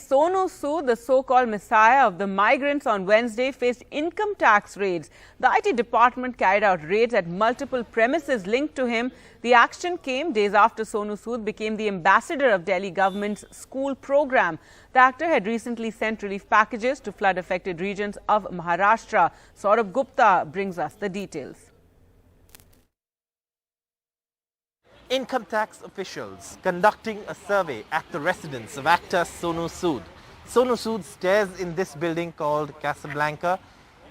Sonu Sood, the so-called messiah of the migrants, on Wednesday faced income tax raids. The IT department carried out raids at multiple premises linked to him. The action came days after Sonu Sood became the ambassador of Delhi government's school program. The actor had recently sent relief packages to flood-affected regions of Maharashtra. Saurabh Gupta brings us the details. Income tax officials conducting a survey at the residence of actor Sonu Sood. Sonu Sood stays in this building called Casablanca.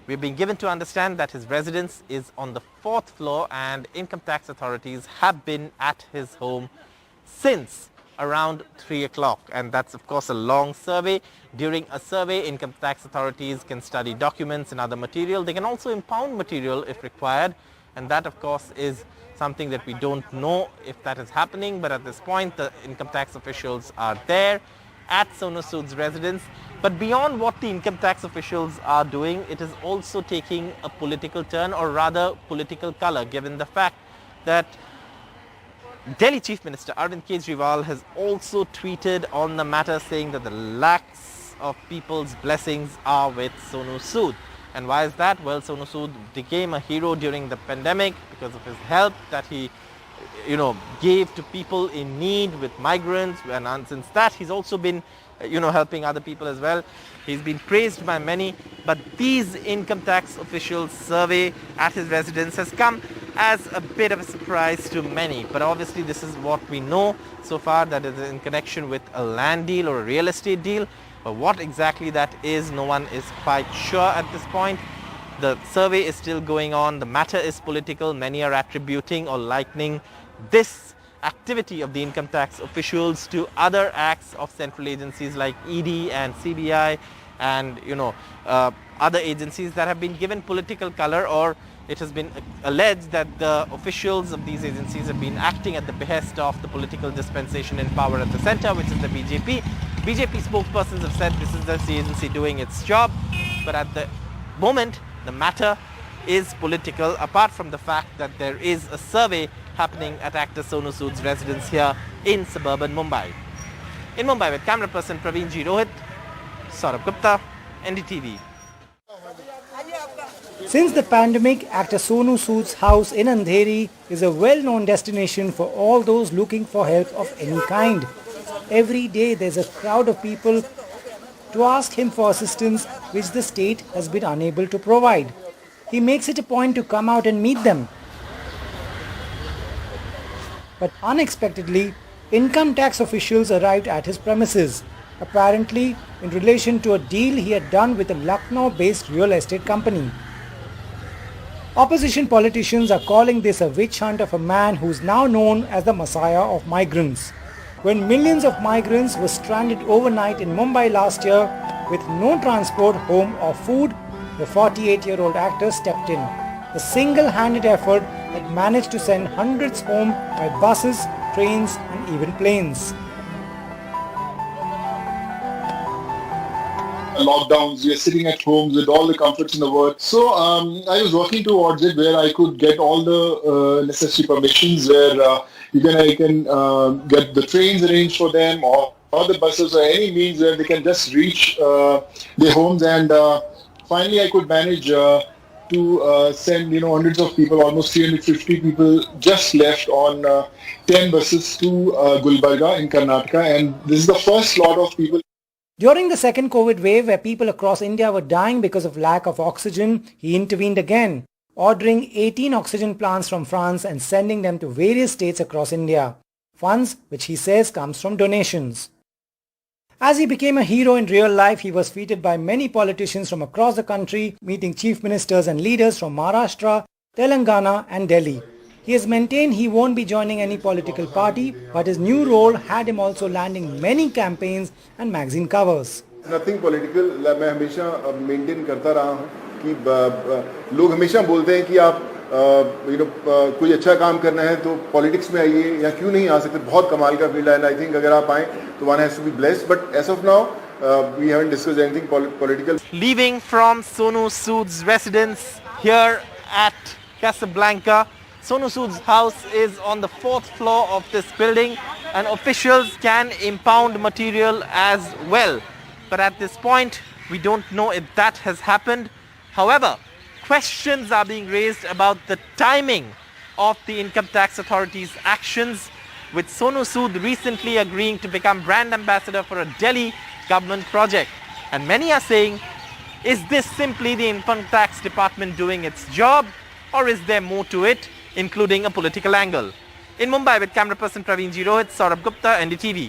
We've been given to understand that his residence is on the 4th floor and income tax authorities have been at his home since around 3 o'clock. And that's of course a long survey. During a survey, income tax authorities can study documents and other material. They can also impound material if required. And that of course is something that we don't know if that is happening, but at this point the income tax officials are there at Sonu Sood's residence. But beyond what the income tax officials are doing, it is also taking a political turn, or rather political color, given the fact that Delhi Chief Minister Arvind Kejriwal has also tweeted on the matter, saying that the lacks of people's blessings are with Sonu Sood. And why is that? Well, Sonu Sood became a hero during the pandemic because of his help that he, gave to people in need with migrants. And since that, he's also been, helping other people as well. He's been praised by many. But these income tax officials' survey at his residence has come as a bit of a surprise to many. But obviously, this is what we know so far, that is in connection with a land deal or a real estate deal. But what exactly that is, no one is quite sure at this point. The survey is still going on. The matter is political. Many are attributing or likening this activity of the income tax officials to other acts of central agencies like ED and CBI and, other agencies that have been given political color, or it has been alleged that the officials of these agencies have been acting at the behest of the political dispensation in power at the center, which is the BJP. BJP spokespersons have said this is the agency doing its job, but at the moment the matter is political, apart from the fact that there is a survey happening at actor Sonu Sood's residence here in suburban Mumbai. In Mumbai with camera person Praveen G. Rohit, Saurabh Gupta, NDTV. Since the pandemic, actor Sonu Sood's house in Andheri is a well-known destination for all those looking for help of any kind. Every day there's a crowd of people to ask him for assistance which the state has been unable to provide. He makes it a point to come out and meet them. But unexpectedly, income tax officials arrived at his premises, apparently in relation to a deal he had done with a Lucknow-based real estate company. Opposition politicians are calling this a witch hunt of a man who is now known as the messiah of migrants. When millions of migrants were stranded overnight in Mumbai last year with no transport, home or food, the 48-year-old actor stepped in. A single-handed effort that managed to send hundreds home by buses, trains and even planes. Lockdowns, we are sitting at homes with all the comforts in the world. So I was working towards it where I could get all the necessary permissions, where I can get the trains arranged for them, or the buses, or any means where they can just reach their homes. And finally I could manage to send hundreds of people, almost 350 people just left on 10 buses to Gulbarga in Karnataka. And this is the first lot of people. During the second COVID wave, where people across India were dying because of lack of oxygen, he intervened again, ordering 18 oxygen plants from France and sending them to various states across India. Funds which he says comes from donations. As he became a hero in real life, he was feted by many politicians from across the country, meeting chief ministers and leaders from Maharashtra, Telangana and Delhi. He has maintained he won't be joining any political party, but his new role had him also landing many campaigns and magazine covers. Nothing political. मैं हमेशा maintain करता रहा हूँ कि लोग हमेशा बोलते हैं कि आप कोई अच्छा काम करना है तो politics में आइए या क्यों नहीं आ सकते. बहुत कमाल का फील्ड है and I think अगर आप आएं तो one has to be blessed. But as of now, we haven't discussed anything political. Leaving from Sonu Sood's residence here at Casablanca, Sonu Sood's house is on the 4th floor of this building and officials can impound material as well. but at this point, we don't know if that has happened. However, questions are being raised about the timing of the income tax authorities' actions, with Sonu Sood recently agreeing to become brand ambassador for a Delhi government project. And many are saying, is this simply the income tax department doing its job, or is there more to it, including a political angle? In Mumbai with camera person Praveen Rohit, Saurabh Gupta, NDTV.